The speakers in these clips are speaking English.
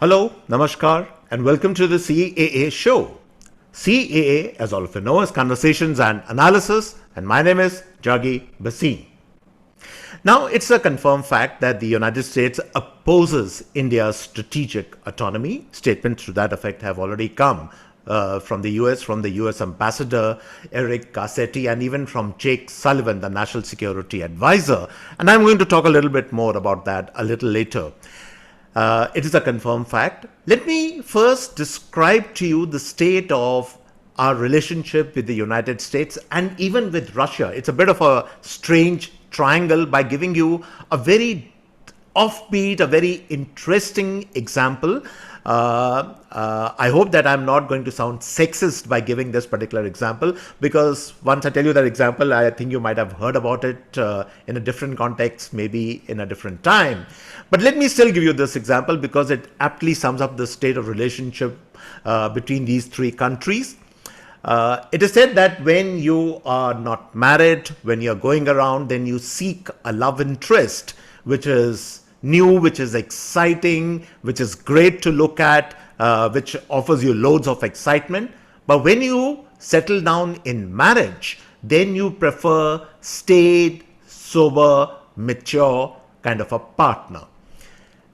Hello, Namaskar, and welcome to the CAA Show. CAA, as all of you know, is Conversations and Analysis, and my name is Juggi Bhasin. Now, it's a confirmed fact that the United States opposes India's strategic autonomy. Statements to that effect have already come from the US Ambassador Eric Garcetti, and even from Jake Sullivan, the National Security Advisor. And I'm going to talk a little bit more about that a little later. It is a confirmed fact. Let me first describe to you the state of our relationship with the United States and even with Russia. It's a bit of a strange triangle by giving you a very offbeat, a very interesting example. I hope that I'm not going to sound sexist by giving this particular example, because once I tell you that example, I think you might have heard about it in a different context, maybe in a different time. But let me still give you this example because it aptly sums up the state of relationship between these three countries. It is said that when you are not married, when you're going around, then you seek a love interest, which is new, which is exciting, which is great to look at, which offers you loads of excitement. But when you settle down in marriage, then you prefer staid, sober, mature kind of a partner.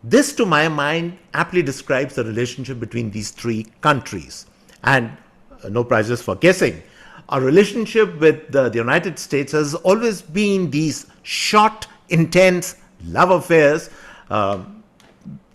This, to my mind, aptly describes the relationship between these three countries. And no prizes for guessing. Our relationship with the United States has always been these short, intense love affairs.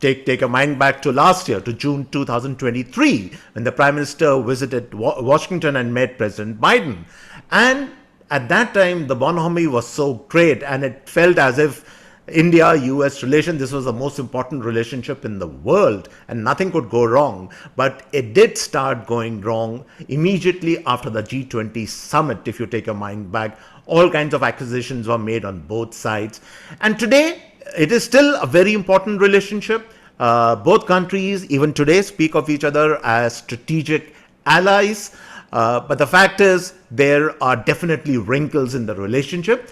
Take a mind back to last year, to June 2023, when the Prime Minister visited Washington and met President Biden. And at that time, the bonhomie was so great, and it felt as if India-US relation, this was the most important relationship in the world, and nothing could go wrong. But it did start going wrong immediately after the G20 summit. If you take your mind back, all kinds of accusations were made on both sides. And today, it is still a very important relationship. Both countries, even today, speak of each other as strategic allies. But the fact is, there are definitely wrinkles in the relationship.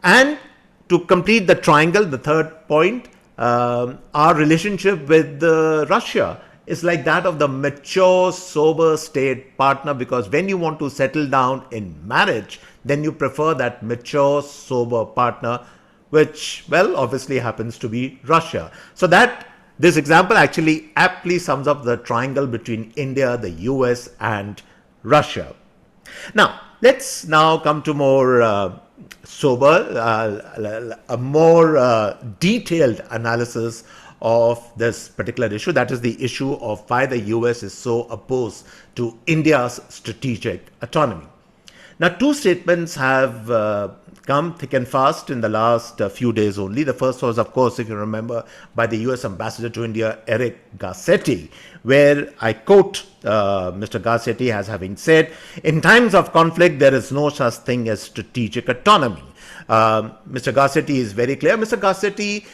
And to complete the triangle, the third point, our relationship with Russia is like that of the mature, sober state partner, because when you want to settle down in marriage, then you prefer that mature, sober partner, which, well, obviously happens to be Russia. So this example actually aptly sums up the triangle between India, the US, and Russia. Now, let's now come to more a more detailed analysis of this particular issue. That is the issue of why the US is so opposed to India's strategic autonomy. Now, two statements have come thick and fast in the last few days only. The first was, of course, if you remember, by the US Ambassador to India, Eric Garcetti, where I quote Mr. Garcetti as having said, "In times of conflict, there is no such thing as strategic autonomy." Mr. Garcetti is very clear. Mr. Garcetti,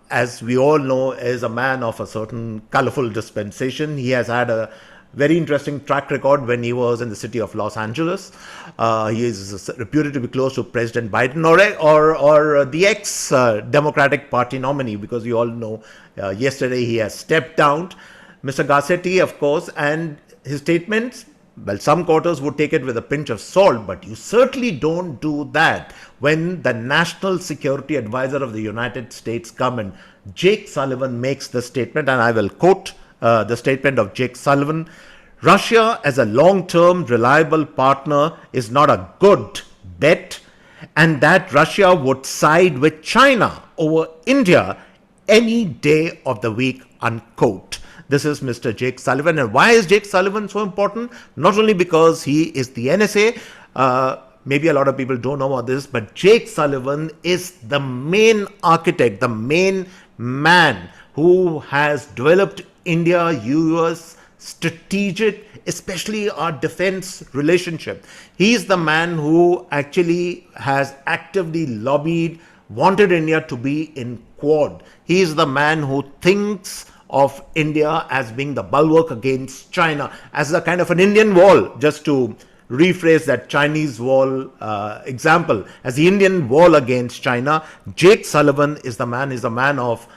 as we all know, is a man of a certain colorful dispensation. He has had a very interesting track record when he was in the city of Los Angeles. He is reputed to be close to President Biden or the ex-Democratic Party nominee, because you all know yesterday he has stepped down. Mr. Garcetti, of course, and his statements, well, some quarters would take it with a pinch of salt, but you certainly don't do that when the National Security Advisor of the United States government, Jake Sullivan, makes the statement, and I will quote the statement of Jake Sullivan: "Russia as a long-term reliable partner is not a good bet, and that Russia would side with China over India any day of the week," unquote. This is Mr. Jake Sullivan. And why is Jake Sullivan so important? Not only because he is the NSA, maybe a lot of people don't know about this, but Jake Sullivan is the main architect, the main man who has developed India-US strategic, especially our defense relationship. He is the man who actually has actively lobbied, wanted India to be in Quad. He is the man who thinks of India as being the bulwark against China, as a kind of an Indian wall, just to rephrase that Chinese wall example as the Indian wall against China. Jake Sullivan is the man of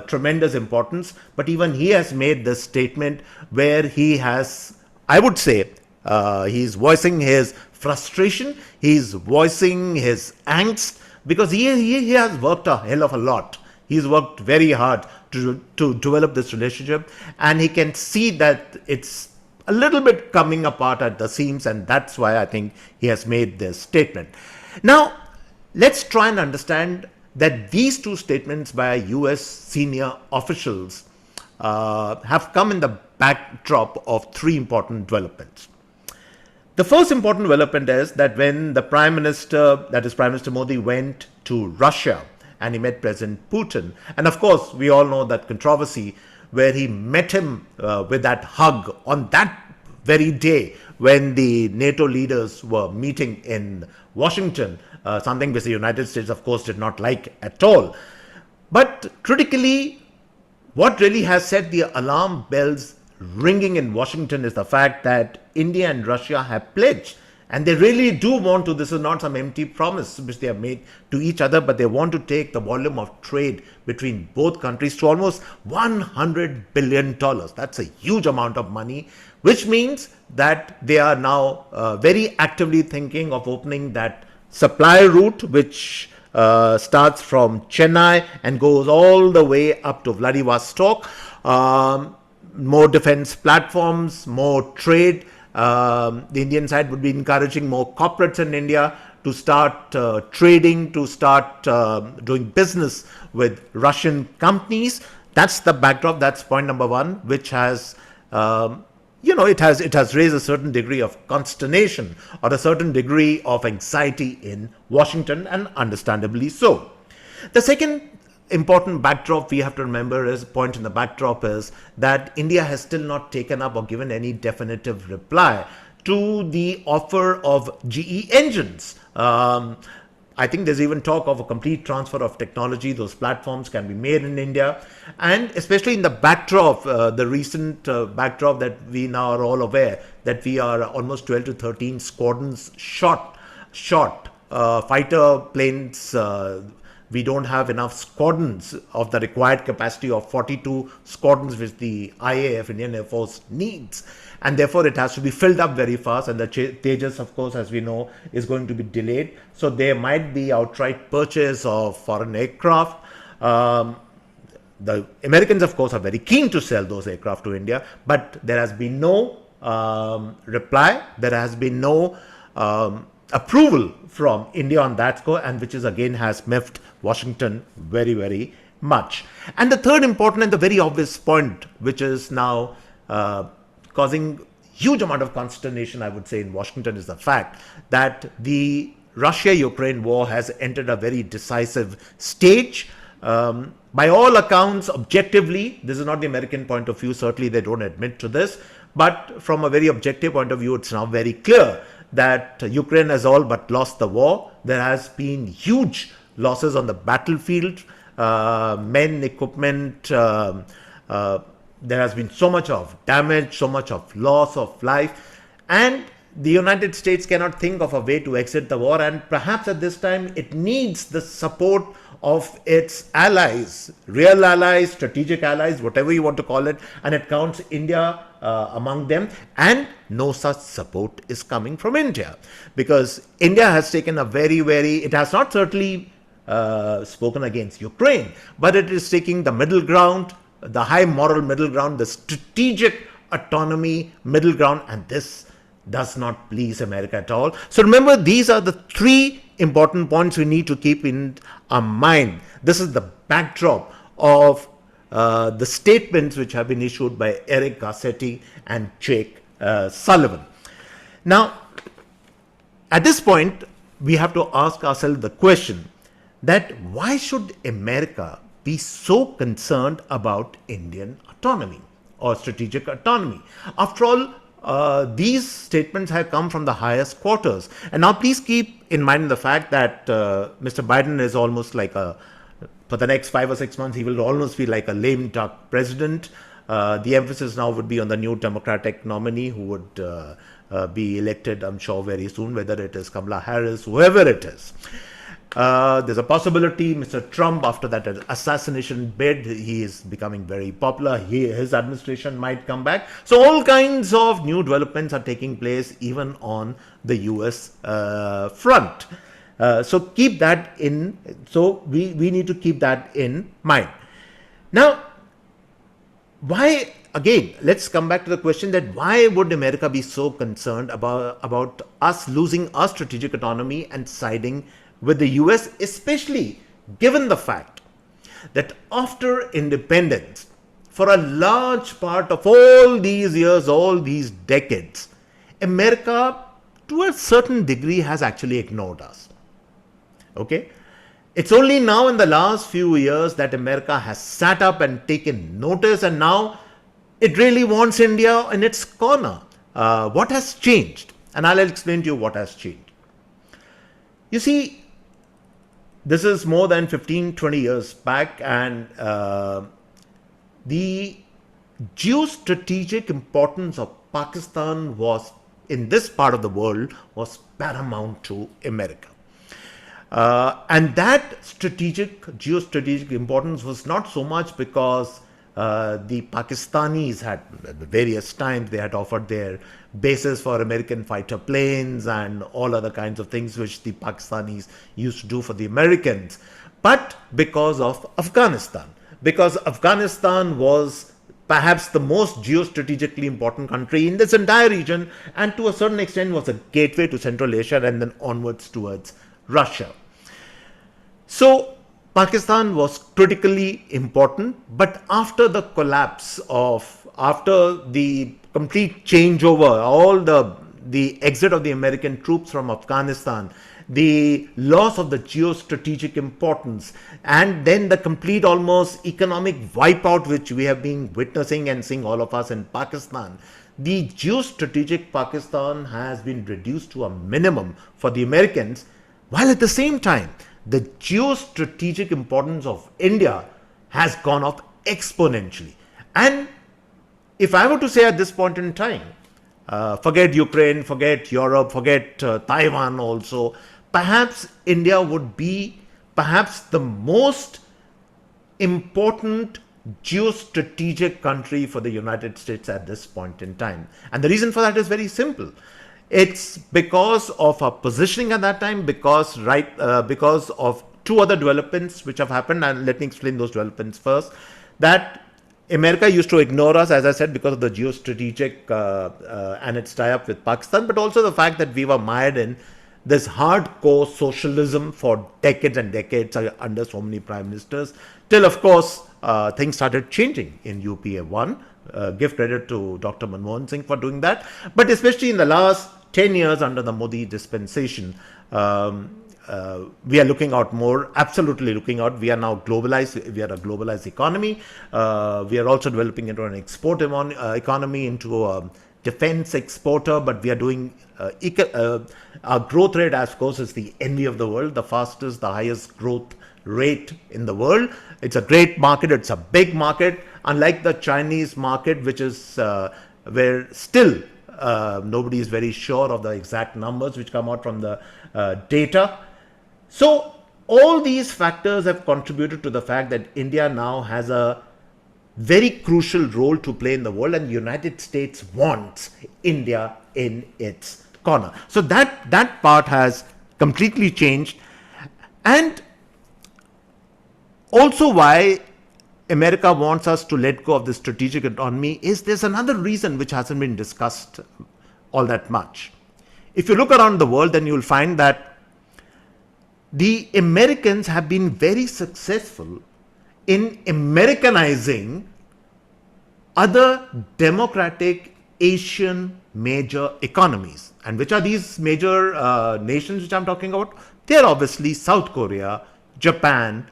tremendous importance, but even he has made this statement where he has, I would say, he's voicing his frustration, he's voicing his angst, because he has worked a hell of a lot. He's worked very hard to develop this relationship, and he can see that it's a little bit coming apart at the seams, and that's why I think he has made this statement. Now, let's try and understand that these two statements by US senior officials have come in the backdrop of three important developments. The first important development is that when the Prime Minister, that is Prime Minister Modi, went to Russia and he met President Putin, and of course we all know that controversy where he met him with that hug on that very day when the NATO leaders were meeting in Washington, something which the United States, of course, did not like at all. But critically, what really has set the alarm bells ringing in Washington is the fact that India and Russia have pledged, and they really do want to, this is not some empty promise which they have made to each other, but they want to take the volume of trade between both countries to almost $100 billion. That's a huge amount of money, which means that they are now very actively thinking of opening that supply route, which starts from Chennai and goes all the way up to Vladivostok. More defense platforms, more trade. The Indian side would be encouraging more corporates in India to start trading, to start doing business with Russian companies. That's the backdrop. That's point number one, which has, it has raised a certain degree of consternation or a certain degree of anxiety in Washington, and understandably so. The second important backdrop we have to remember is that India has still not taken up or given any definitive reply to the offer of GE engines. I think there's even talk of a complete transfer of technology. Those platforms can be made in India, and especially in the backdrop, the recent backdrop that we now are all aware that we are almost 12 to 13 squadrons short fighter planes. We don't have enough squadrons of the required capacity of 42 squadrons which the IAF, Indian Air Force, needs. And therefore, it has to be filled up very fast. And the Tejas, of course, as we know, is going to be delayed. So there might be outright purchase of foreign aircraft. The Americans, of course, are very keen to sell those aircraft to India. But there has been no reply. There has been no approval from India on that score, and which is again has miffed Washington very, very much. And the third important and the very obvious point, which is now causing huge amount of consternation, I would say, in Washington, is the fact that the Russia-Ukraine war has entered a very decisive stage. By all accounts, objectively, this is not the American point of view, certainly they don't admit to this, but from a very objective point of view, it's now very clear that Ukraine has all but lost the war. There has been huge losses on the battlefield, men, equipment. There has been so much of damage, so much of loss of life, and the United States cannot think of a way to exit the war, and perhaps at this time it needs the support of its allies, real allies, strategic allies, whatever you want to call it, and it counts India among them, and no such support is coming from India, because India has taken a it has not certainly spoken against Ukraine, but it is taking the middle ground, the high moral middle ground, the strategic autonomy middle ground, and this does not please America at all. So remember, these are the three important points we need to keep in our mind. This is the backdrop of the statements which have been issued by Eric Garcetti and Jake Sullivan. Now, at this point, we have to ask ourselves the question that why should America be so concerned about Indian autonomy or strategic autonomy? After all, these statements have come from the highest quarters. And now please keep in mind the fact that Mr. Biden is almost like for the next 5 or 6 months, he will almost be like a lame duck president. The emphasis now would be on the new Democratic nominee who would be elected, I'm sure, very soon, whether it is Kamala Harris, whoever it is. There's a possibility Mr. Trump, after that assassination bid, he is becoming very popular. His administration might come back. So all kinds of new developments are taking place even on the US front. So keep that in. So we need to keep that in mind. Now, why, again, let's come back to the question that why would America be so concerned about us losing our strategic autonomy and siding with the US, especially given the fact that after independence, for a large part of all these years, all these decades, America, to a certain degree, has actually ignored us. Okay? It's only now in the last few years that America has sat up and taken notice, and now it really wants India in its corner. What has changed? And I'll explain to you what has changed. You see, this is more than 15-20 years back, and the geostrategic importance of Pakistan was, in this part of the world, was paramount to America. And that geostrategic importance was not so much because the Pakistanis had, at various times, they had offered their bases for American fighter planes and all other kinds of things which the Pakistanis used to do for the Americans, but because of Afghanistan. Because Afghanistan was perhaps the most geostrategically important country in this entire region, and to a certain extent was a gateway to Central Asia and then onwards towards Russia. So Pakistan was critically important, but after the collapse after the complete changeover, all the exit of the American troops from Afghanistan, the loss of the geostrategic importance, and then the complete almost economic wipeout which we have been witnessing and seeing, all of us, in Pakistan, the geostrategic Pakistan has been reduced to a minimum for the Americans, while at the same time the geostrategic importance of India has gone up exponentially. And if I were to say at this point in time, forget Ukraine, forget Europe, forget Taiwan also, perhaps India would be perhaps the most important geostrategic country for the United States at this point in time. And the reason for that is very simple. It's because of our positioning at that time, because of two other developments which have happened, and let me explain those developments first. That America used to ignore us, as I said, because of the geostrategic and its tie-up with Pakistan, but also the fact that we were mired in this hardcore socialism for decades and decades under so many prime ministers, till, of course, things started changing in UPA 1. Give credit to Dr. Manmohan Singh for doing that. But especially in the last 10 years under the Modi dispensation, we are looking out more, absolutely looking out. We are now globalized. We are a globalized economy. We are also developing into an export economy, into a defense exporter, but we are doing our growth rate, of course, is the envy of the world, the fastest, the highest growth rate in the world. It's a great market. It's a big market, unlike the Chinese market, which is where still nobody is very sure of the exact numbers which come out from the data. So all these factors have contributed to the fact that India now has a very crucial role to play in the world, and the United States wants India in its corner. So that part has completely changed. And also why America wants us to let go of the strategic autonomy is there's another reason which hasn't been discussed all that much. If you look around the world, then you'll find that the Americans have been very successful in Americanizing other democratic Asian major economies. And which are these major nations which I'm talking about? They're obviously South Korea, Japan,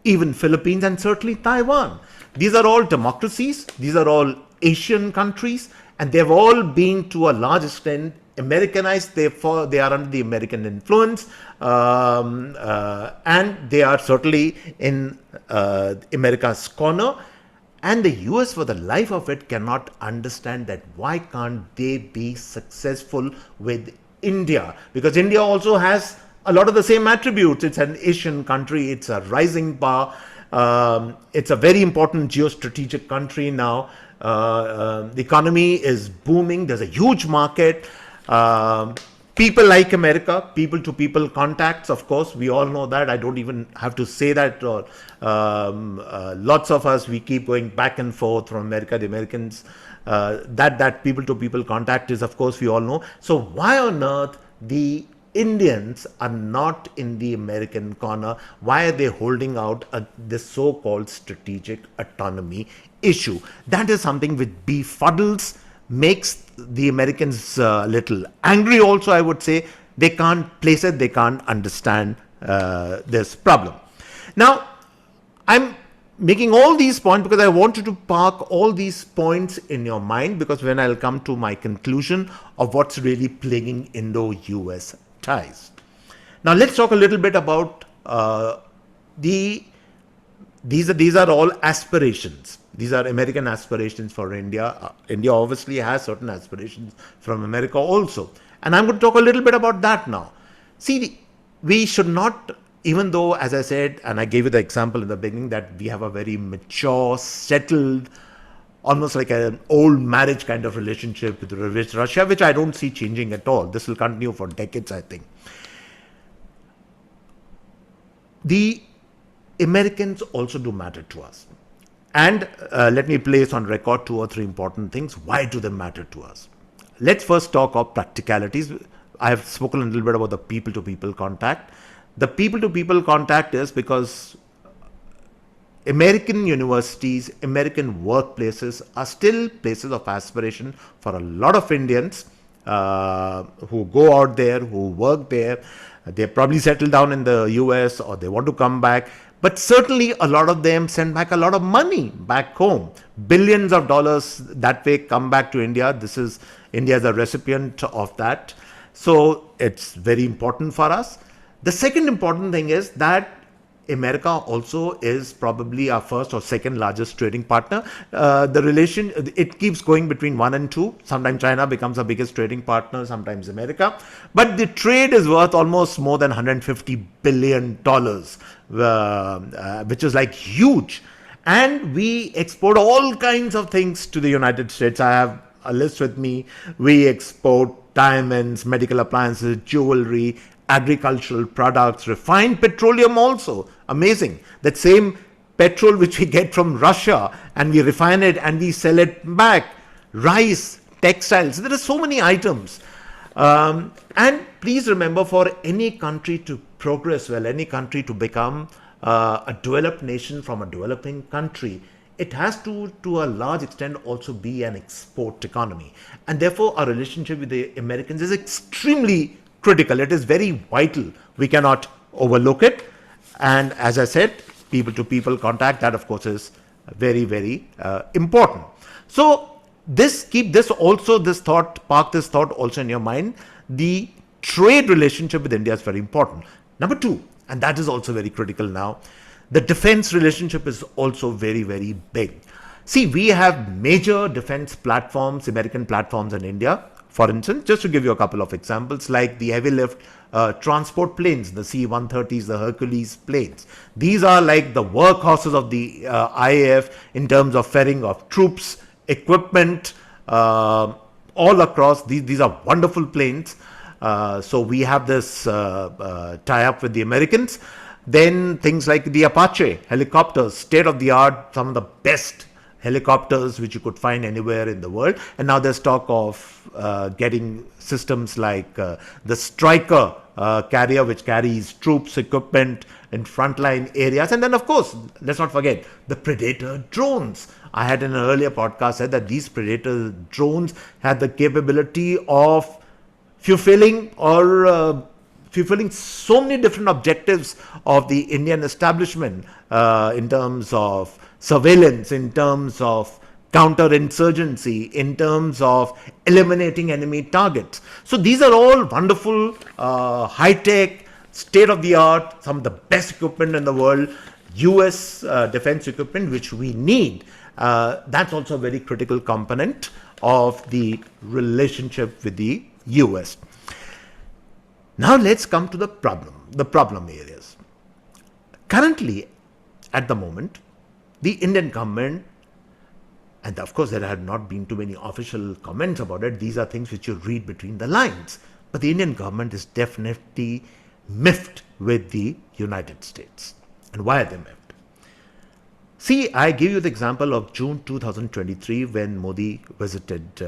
even Philippines, and certainly Taiwan. These are all democracies. These are all Asian countries, and they've all been, to a large extent, Americanized. Therefore, they are under the American influence, and they are certainly in America's corner. And the US, for the life of it, cannot understand that why can't they be successful with India? Because India also has a lot of the same attributes. It's an Asian country, it's a rising power, it's a very important geostrategic country now. The economy is booming, there's a huge market. People like America, people to people contacts, of course, we all know that. I don't even have to say that. Lots of us, we keep going back and forth from America, the Americans. That people to people contact is, of course, we all know. So, why on earth the Indians are not in the American corner? Why are they holding out this so called strategic autonomy issue? That is something which befuddles, makes the Americans a little angry also, I would say. They can't place it, they can't understand this problem. Now, I'm making all these points because I wanted to park all these points in your mind, because when I'll come to my conclusion of what's really plaguing Indo-US ties. Now, let's talk a little bit about these are all aspirations. These are American aspirations for India. India obviously has certain aspirations from America also. And I'm going to talk a little bit about that now. See, we should not, even though, as I said, and I gave you the example in the beginning, that we have a very mature, settled, almost like an old marriage kind of relationship with Russia, which I don't see changing at all. This will continue for decades, I think. The Americans also do matter to us. And let me place on record 2 or 3 important things. Why do they matter to us? Let's first talk of practicalities. I have spoken a little bit about the people-to-people contact. The people-to-people contact is because American universities, American workplaces are still places of aspiration for a lot of Indians who go out there, who work there. They probably settle down in the US or they want to come back. But certainly a lot of them send back a lot of money back home. Billions of dollars that way come back to India. India is a recipient of that. So it's very important for us. The second important thing is that America also is probably our first or second largest trading partner. The relation, it keeps going between 1 and 2. Sometimes China becomes our biggest trading partner, sometimes America. But the trade is worth almost more than $150 billion, which is like huge. And we export all kinds of things to the United States. I have a list with me. We export diamonds, medical appliances, jewelry, agricultural products, refined petroleum also. Amazing. That same petrol which we get from Russia, and we refine it and we sell it back. Rice, textiles. There are so many items. And please remember, for any country to progress well, any country to become a developed nation from a developing country, it has to a large extent, also be an export economy. And therefore, our relationship with the Americans is extremely critical. It is very vital. We cannot overlook it. And as I said, people-to-people contact, that of course is very, very important. So park this thought also in your mind. The trade relationship with India is very important. Number 2, and that is also very critical now, the defense relationship is also very, very big. See, we have major defense platforms, American platforms in India. For instance, just to give you a couple of examples, like the heavy lift transport planes, the C-130s, the Hercules planes. These are like the workhorses of the IAF in terms of ferrying of troops, equipment, all across. These are wonderful planes. So we have this tie-up with the Americans. Then things like the Apache helicopters, state-of-the-art, some of the best helicopters which you could find anywhere in the world. And now there's talk of getting systems like the Striker carrier, which carries troops, equipment in frontline areas. And then, of course, let's not forget the Predator drones. I had in an earlier podcast said that these Predator drones had the capability of fulfilling so many different objectives of the Indian establishment in terms of surveillance, in terms of counterinsurgency, in terms of eliminating enemy targets. So these are all wonderful, high-tech, state-of-the-art, some of the best equipment in the world. US defense equipment, which we need. That's also a very critical component of the relationship with the US. Now let's come to the problem areas. Currently, at the moment, the Indian government, and of course there had not been too many official comments about it, these are things which you read between the lines, but the Indian government is definitely miffed with the United States. And why are they miffed? See, I give you the example of June 2023 when Modi visited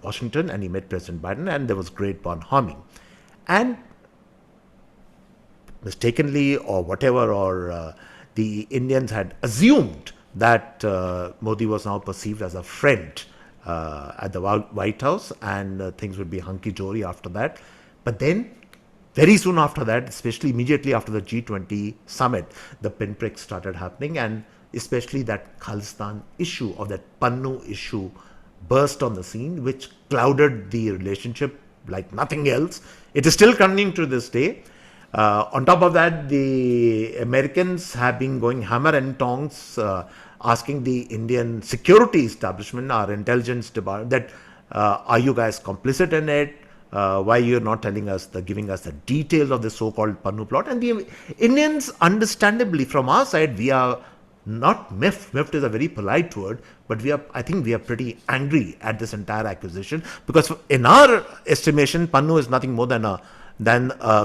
Washington and he met President Biden and there was great bonhoming. And mistakenly or whatever, or the Indians had assumed that Modi was now perceived as a friend at the White House and things would be hunky-dory after that. But then, very soon after that, especially immediately after the G20 summit, the pinpricks started happening, and especially that Khalistan issue or that Pannu issue burst on the scene, which clouded the relationship like nothing else. It is still continuing to this day. On top of that, the Americans have been going hammer and tongs, asking the Indian security establishment, our intelligence department, that are you guys complicit in it? Why you're not telling us, giving us the details of the so-called Pannu plot? And the Indians, understandably, from our side, we are not miffed. Miffed is a very polite word, but I think we are pretty angry at this entire accusation, because in our estimation, Pannu is nothing more than a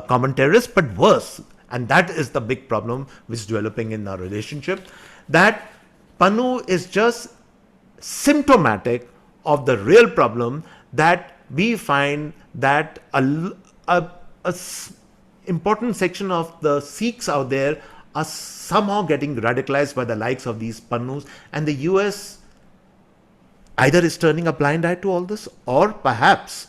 common terrorist, but worse. And that is the big problem which is developing in our relationship, that Pannu is just symptomatic of the real problem, that we find that a important section of the Sikhs out there are somehow getting radicalized by the likes of these Pannus, and the US either is turning a blind eye to all this, or perhaps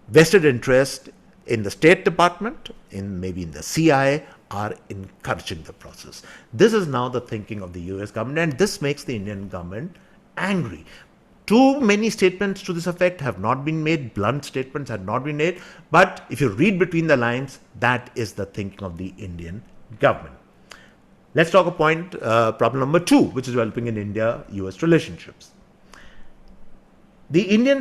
vested interest in the State Department, maybe in the CIA, are encouraging the process. This is now the thinking of the US government, and this makes the Indian government angry. Too many statements to this effect have not been made, blunt statements have not been made, but if you read between the lines, that is the thinking of the Indian government. Let's talk about problem number 2, which is developing in India-US relationships. The Indian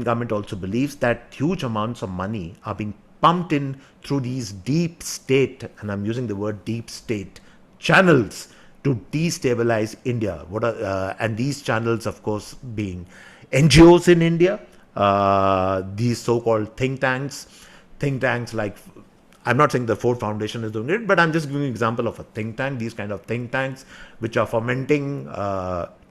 government also believes that huge amounts of money are being pumped in through these deep state, and I'm using the word deep state, channels to destabilize India. And these channels, of course, being NGOs in India, these so-called think tanks like, I'm not saying the Ford Foundation is doing it, but I'm just giving an example of a think tank, these kind of think tanks which are fomenting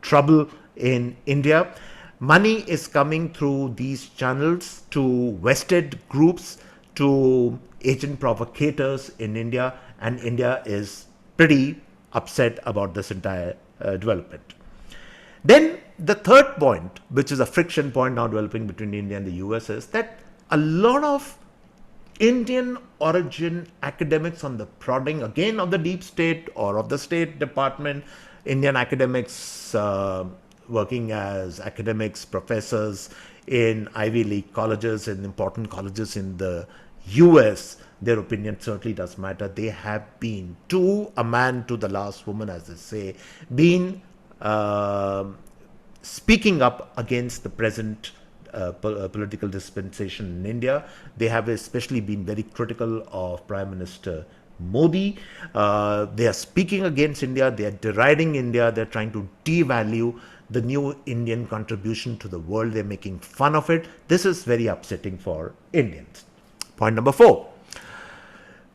trouble in India. Money is coming through these channels to vested groups, to agent provocators in India, and India is pretty upset about this entire development. Then the third point, which is a friction point now developing between India and the US, is that a lot of Indian origin academics on the prodding again of the deep state or of the State Department, Indian academics working as academics, professors in Ivy League colleges and important colleges in the US, their opinion certainly does matter. They have been, to a man to the last woman, as they say, been speaking up against the present political dispensation in India. They have especially been very critical of Prime Minister Modi. They are speaking against India. They are deriding India. They're trying to devalue the new Indian contribution to the world. They're making fun of it. This is very upsetting for Indians. Point number 4.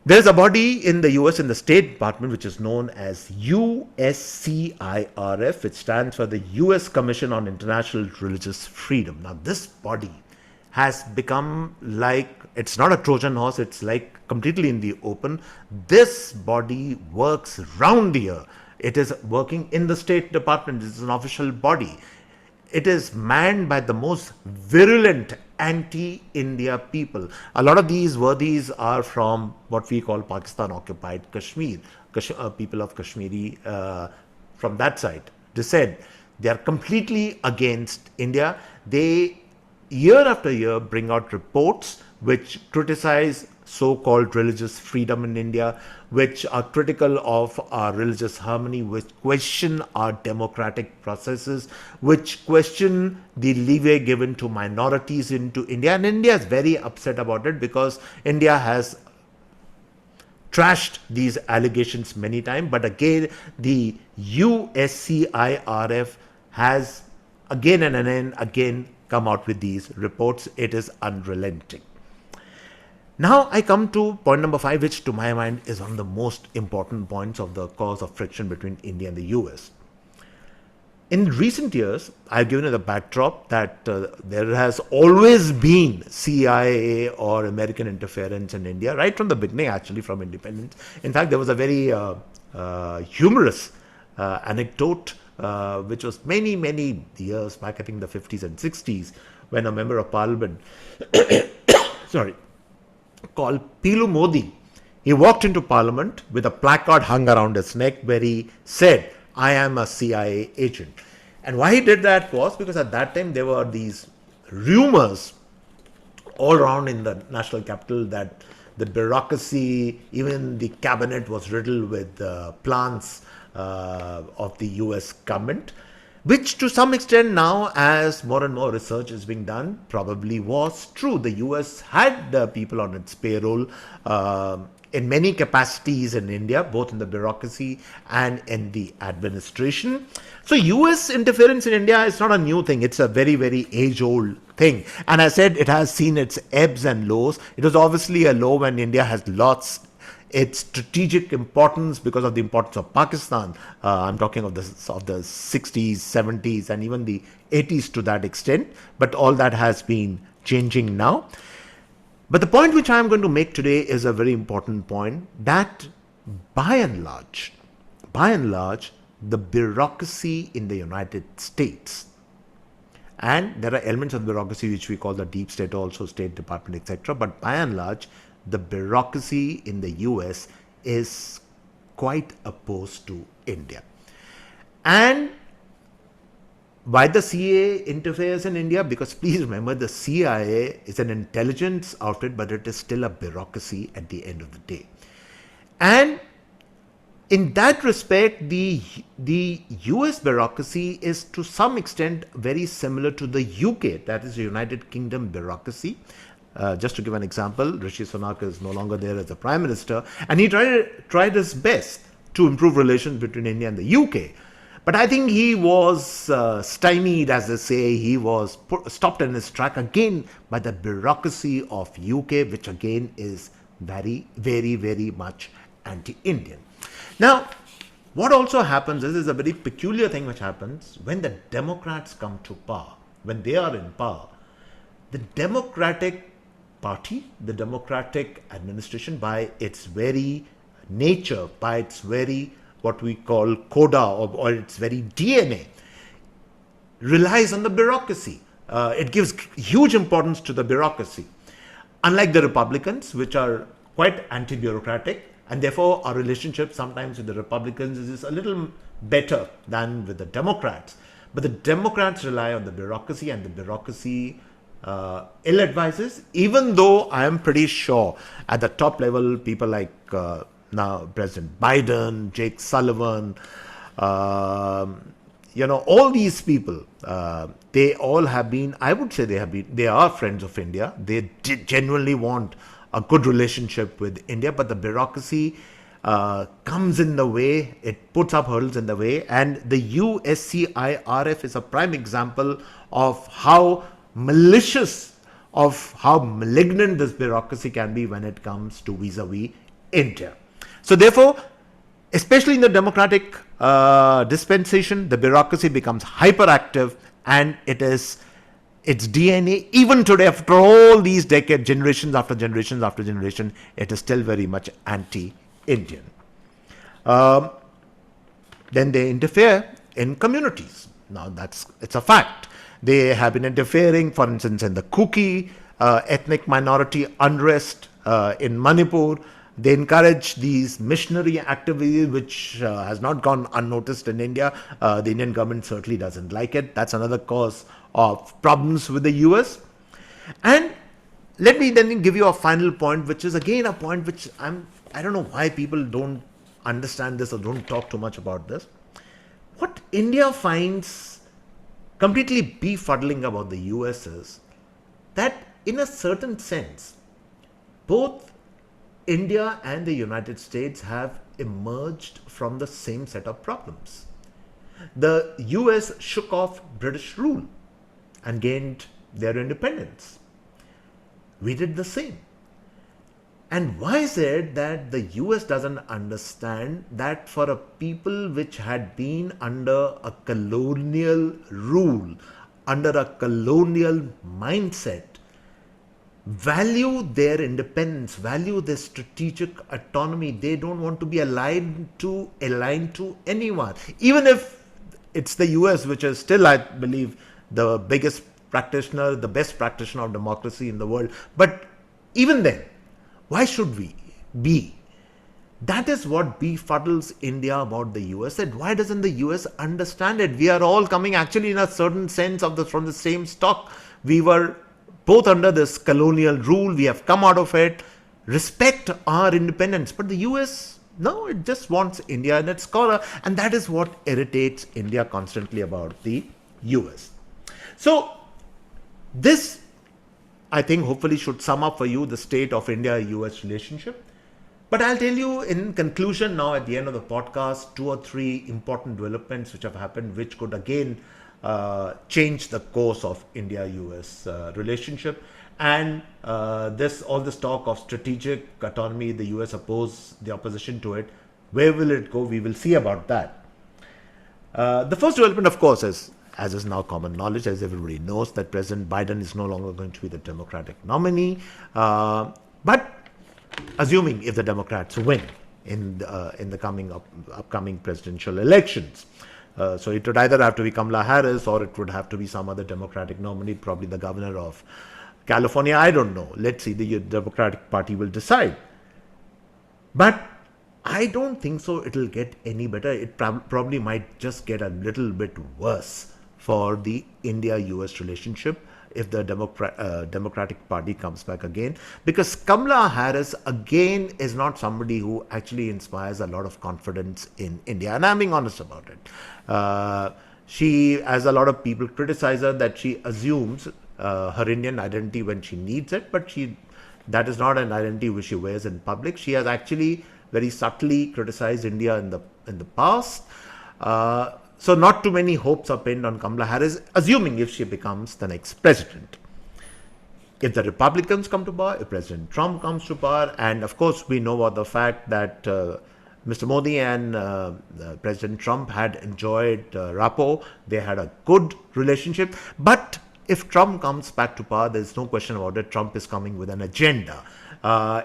There's a body in the US, in the State Department, which is known as USCIRF, which stands for the US Commission on International Religious Freedom. Now, this body has become like, it's not a Trojan horse, it's like completely in the open. This body works round the year. It is working in the State Department. It's an official body. It is manned by the most virulent anti-India people. A lot of these worthies are from what we call Pakistan-occupied Kashmir, people of Kashmiri from that side descent. They are completely against India. They, year after year, bring out reports which criticize so-called religious freedom in India, which are critical of our religious harmony, which question our democratic processes, which question the leeway given to minorities into India. And India is very upset about it because India has trashed these allegations many times. But again, the USCIRF has again and again come out with these reports. It is unrelenting. Now I come to point number 5, which to my mind is one of the most important points of the cause of friction between India and the US. In recent years, I've given it a backdrop that there has always been CIA or American interference in India, right from the beginning, actually, from independence. In fact, there was a very humorous anecdote, which was many years back, I think the 50s and 60s, when a member of parliament, sorry, called Pilu Modi, he walked into parliament with a placard hung around his neck where he said, "I am a CIA agent." And why he did that was because at that time there were these rumors all around in the national capital that the bureaucracy, even the cabinet, was riddled with plans of the US government, which to some extent now, as more and more research is being done, probably was true. The US had people on its payroll in many capacities in India, both in the bureaucracy and in the administration. So US interference in India is not a new thing. It's a very age-old thing. And I said it has seen its ebbs and lows. It was obviously a low when India has lost its strategic importance because of the importance of Pakistan. I'm talking of the 60s, 70s, and even the 80s to that extent. But all that has been changing now. But the point which I'm going to make today is a very important point, that by and large, the bureaucracy in the United States, and there are elements of bureaucracy which we call the deep state, also State Department, etc. But by and large, the bureaucracy in the US is quite opposed to India. And why the CIA interferes in India? Because please remember, the CIA is an intelligence outfit, but it is still a bureaucracy at the end of the day. And in that respect, the US bureaucracy is to some extent very similar to the UK, that is the United Kingdom bureaucracy. Just to give an example, Rishi Sunak is no longer there as the Prime Minister, and he tried his best to improve relations between India and the UK. But I think he was stymied, as they say. He was stopped in his track again by the bureaucracy of UK, which again is very much anti-Indian. Now, what also happens, this is a very peculiar thing which happens when the Democrats come to power. When they are in power, the Democratic Party, the Democratic administration, by its very nature, by its very what we call coda or its very DNA, relies on the bureaucracy. It gives huge importance to the bureaucracy. Unlike the Republicans, which are quite anti-bureaucratic, and therefore our relationship sometimes with the Republicans is a little better than with the Democrats. But the Democrats rely on the bureaucracy, and the bureaucracy ill-advises, even though I am pretty sure at the top level, people like now President Biden, Jake Sullivan, all these people, they all have been, I would say they are friends of India. They genuinely want a good relationship with India, but the bureaucracy comes in the way, it puts up hurdles in the way, and the USCIRF is a prime example of how malicious, of how malignant this bureaucracy can be when it comes to vis-a-vis India. So therefore, especially in the democratic dispensation, the bureaucracy becomes hyperactive, and its DNA, even today, after all these decades, generations after generation, it is still very much anti-Indian. Then they interfere in communities. Now it's a fact. They have been interfering, for instance, in the Kuki ethnic minority unrest in Manipur. They encourage these missionary activities, which has not gone unnoticed in India. The Indian government certainly doesn't like it. That's another cause of problems with the US. And let me then give you a final point, which is again a point which I don't know why people don't understand this or don't talk too much about this. What India finds completely befuddling about the US is that, in a certain sense, both India and the United States have emerged from the same set of problems. The US shook off British rule and gained their independence. We did the same. And why is it that the US doesn't understand that for a people which had been under a colonial rule, under a colonial mindset, value their independence, value their strategic autonomy? They don't want to be aligned to anyone, even if it's the US, which is still, I believe, the biggest practitioner, the best practitioner of democracy in the world. But even then, why should we be? That is what befuddles India about the US. That why doesn't the US understand it? We are all coming actually in a certain sense from the same stock. We were both under this colonial rule. We have come out of it. Respect our independence. But the US, no, it just wants India in its corner. And that is what irritates India constantly about the US. So this, I think, hopefully should sum up for you the state of India-US relationship. But I'll tell you in conclusion now at the end of the podcast 2 or 3 important developments which have happened, which could again change the course of India-US relationship. And all this talk of strategic autonomy, the US the opposition to it, where will it go? We will see about that. The first development, of course, is, as is now common knowledge, as everybody knows, that President Biden is no longer going to be the Democratic nominee. But assuming if the Democrats win in the upcoming presidential elections, so it would either have to be Kamala Harris or it would have to be some other Democratic nominee, probably the governor of California. I don't know. Let's see. The Democratic Party will decide. But I don't think so it'll get any better. It probably might just get a little bit worse for the India-US relationship if the Democratic Party comes back again. Because Kamala Harris, again, is not somebody who actually inspires a lot of confidence in India. And I'm being honest about it. She, as a lot of people criticize her, that she assumes her Indian identity when she needs it, but that is not an identity which she wears in public. She has actually very subtly criticized India in the past. So not too many hopes are pinned on Kamala Harris, assuming if she becomes the next president. If the Republicans come to power, if President Trump comes to power, and of course we know about the fact that Mr. Modi and President Trump had enjoyed rapport, they had a good relationship. But if Trump comes back to power, there's no question about it, Trump is coming with an agenda.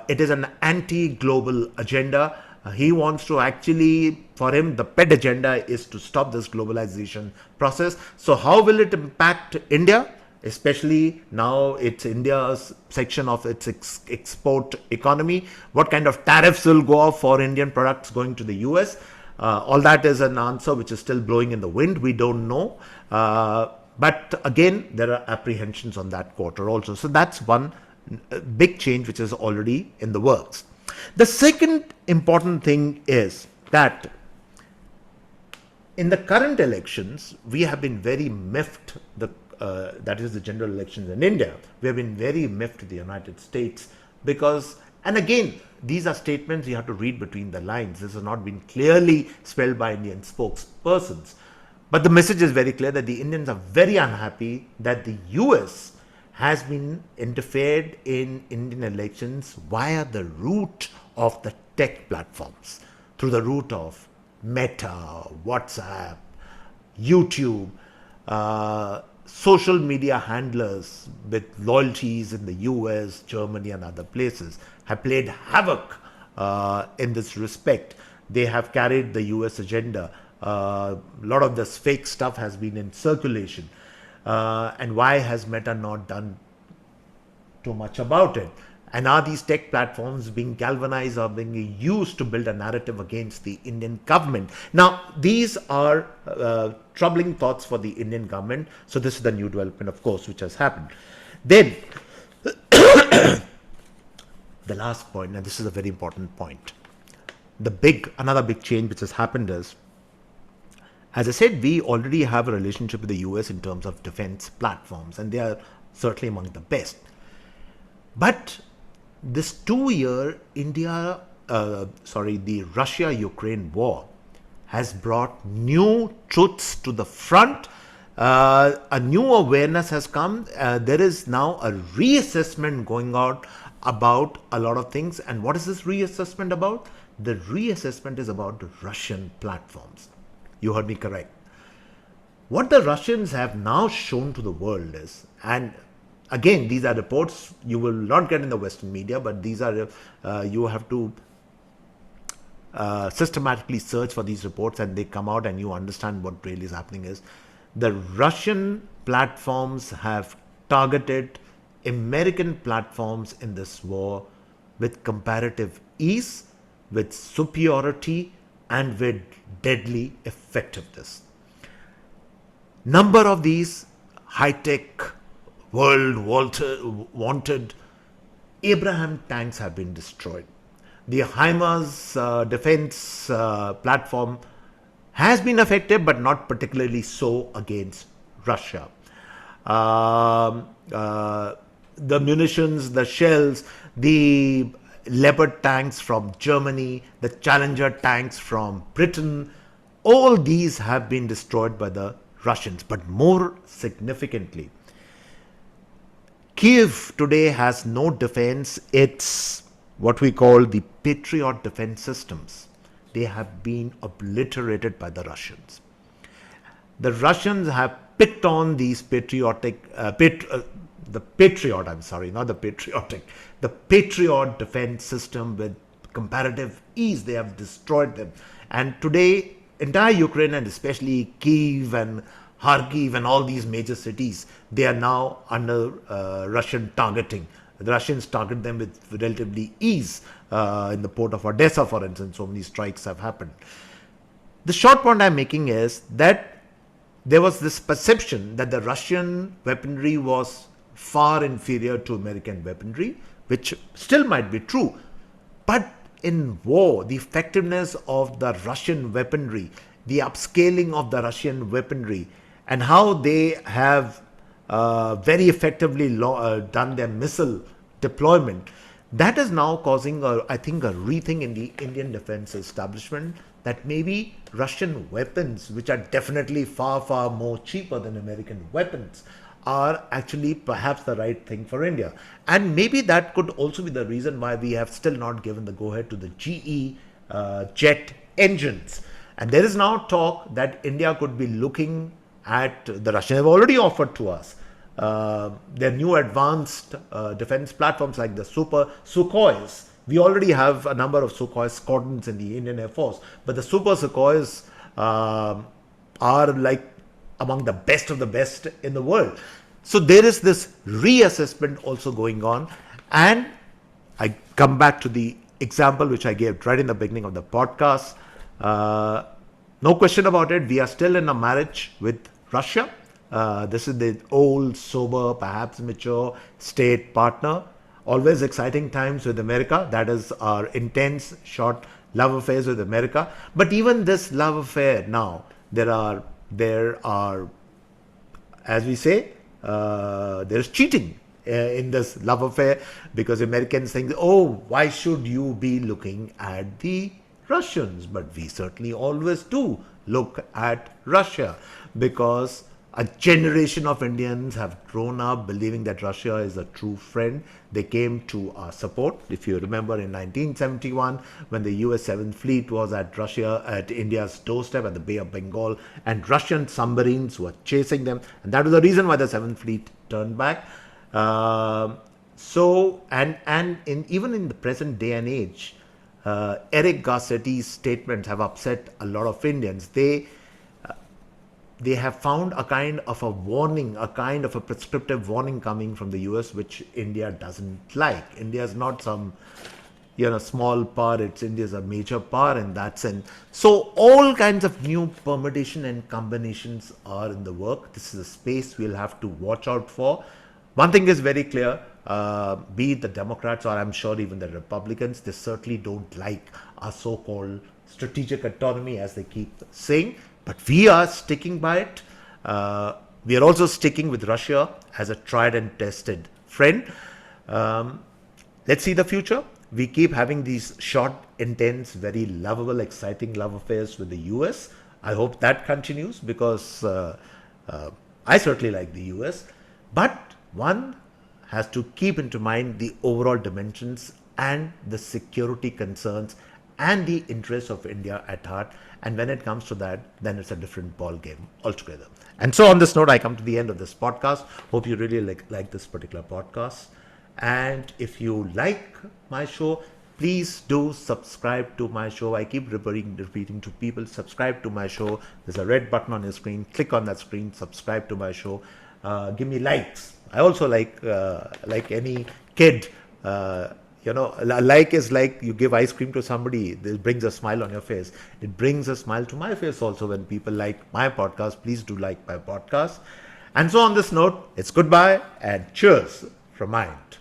It is an anti-global agenda. He wants to actually, for him, the pet agenda is to stop this globalization process. So how will it impact India? Especially now it's India's section of its export economy. What kind of tariffs will go off for Indian products going to the US? All that is an answer which is still blowing in the wind. We don't know. But again, there are apprehensions on that quarter also. So that's one big change which is already in the works. The second important thing is that in the current elections, we have been very miffed, that is the general elections in India, we have been very miffed to the United States because, and again, these are statements you have to read between the lines. This has not been clearly spelled by Indian spokespersons. But the message is very clear that the Indians are very unhappy that the US has been interfered in Indian elections via the route of the tech platforms, through the route of Meta, WhatsApp, YouTube, social media handlers with loyalties in the US, Germany and other places have played havoc in this respect. They have carried the US agenda. A lot of this fake stuff has been in circulation. And why has Meta not done too much about it? And are these tech platforms being galvanized or being used to build a narrative against the Indian government? Now, these are troubling thoughts for the Indian government. So this is the new development, of course, which has happened. Then, The last point, and this is a very important point, another big change which has happened is, as I said, we already have a relationship with the US in terms of defense platforms, and they are certainly among the best. But this 2 year the Russia-Ukraine war has brought new truths to the front. A new awareness has come. There is now a reassessment going on about a lot of things. And what is this reassessment about? The reassessment is about the Russian platforms. You heard me correct. What the Russians have now shown to the world is, and again, these are reports you will not get in the Western media, but these are, you have to systematically search for these reports, and they come out and you understand what really is happening is, the Russian platforms have targeted American platforms in this war with comparative ease, with superiority, and with deadly effectiveness. Number of these high-tech, world-wanted Abraham tanks have been destroyed. The HIMARS defense platform has been affected, but not particularly so against Russia. The munitions, the shells, the Leopard tanks from Germany, the Challenger tanks from Britain, all these have been destroyed by the Russians. But more significantly, Kiev today has no defense. It's what we call the Patriot defense systems. They have been obliterated by the Russians. The Russians have picked on these the Patriot defense system with comparative ease. They have destroyed them. And today, entire Ukraine, and especially Kiev and Kharkiv and all these major cities, they are now under Russian targeting. The Russians target them with relatively ease. In the port of Odessa, for instance, so many strikes have happened. The short point I'm making is that there was this perception that the Russian weaponry was far inferior to American weaponry, which still might be true. But in war, the effectiveness of the Russian weaponry, the upscaling of the Russian weaponry, and how they have very effectively done their missile deployment, that is now causing, I think, a rethink in the Indian defense establishment, that maybe Russian weapons, which are definitely far, far more cheaper than American weapons, are actually perhaps the right thing for India. And maybe that could also be the reason why we have still not given the go-ahead to the GE jet engines. And there is now talk that India could be looking at, the Russians have already offered to us their new advanced defense platforms like the Super Sukhois. We already have a number of Sukhoi squadrons in the Indian Air Force, but the Super Sukhois are like among the best of the best in the world. So there is this reassessment also going on. And I come back to the example which I gave right in the beginning of the podcast. No question about it, we are still in a marriage with Russia. This is the old, sober, perhaps mature state partner. Always exciting times with America. That is our intense, short love affairs with America. But even this love affair now, there are, as we say, there is cheating in this love affair, because Americans think, oh, why should you be looking at the Russians? But we certainly always do look at Russia, because a generation of Indians have grown up believing that Russia is a true friend. They came to our support. If you remember, in 1971, when the US 7th Fleet was at India's doorstep at the Bay of Bengal, and Russian submarines were chasing them, and that was the reason why the 7th Fleet turned back. Even in the present day and age, Eric Garcetti's statements have upset a lot of Indians. They have found a kind of a warning, a kind of a prescriptive warning coming from the US, which India doesn't like. India is not some, small power. India is a major power in that sense. So all kinds of new permutation and combinations are in the work. This is a space we'll have to watch out for. One thing is very clear, be it the Democrats or I'm sure even the Republicans, they certainly don't like our so-called strategic autonomy, as they keep saying, but we are sticking by it. We are also sticking with Russia as a tried and tested friend. Let's see the future. We keep having these short, intense, very lovable, exciting love affairs with the US. I hope that continues because I certainly like the US. But one has to keep into mind the overall dimensions and the security concerns and the interests of India at heart. And when it comes to that, then it's a different ball game altogether. And so on this note, I come to the end of this podcast. Hope you really like this particular podcast. And if you like my show, please do subscribe to my show. I keep repeating to people, subscribe to my show. There's a red button on your screen. Click on that screen, subscribe to my show. Give me likes. I also like any kid. A like is like you give ice cream to somebody. It brings a smile on your face. It brings a smile to my face also when people like my podcast. Please do like my podcast. And so on this note, it's goodbye and cheers from my end.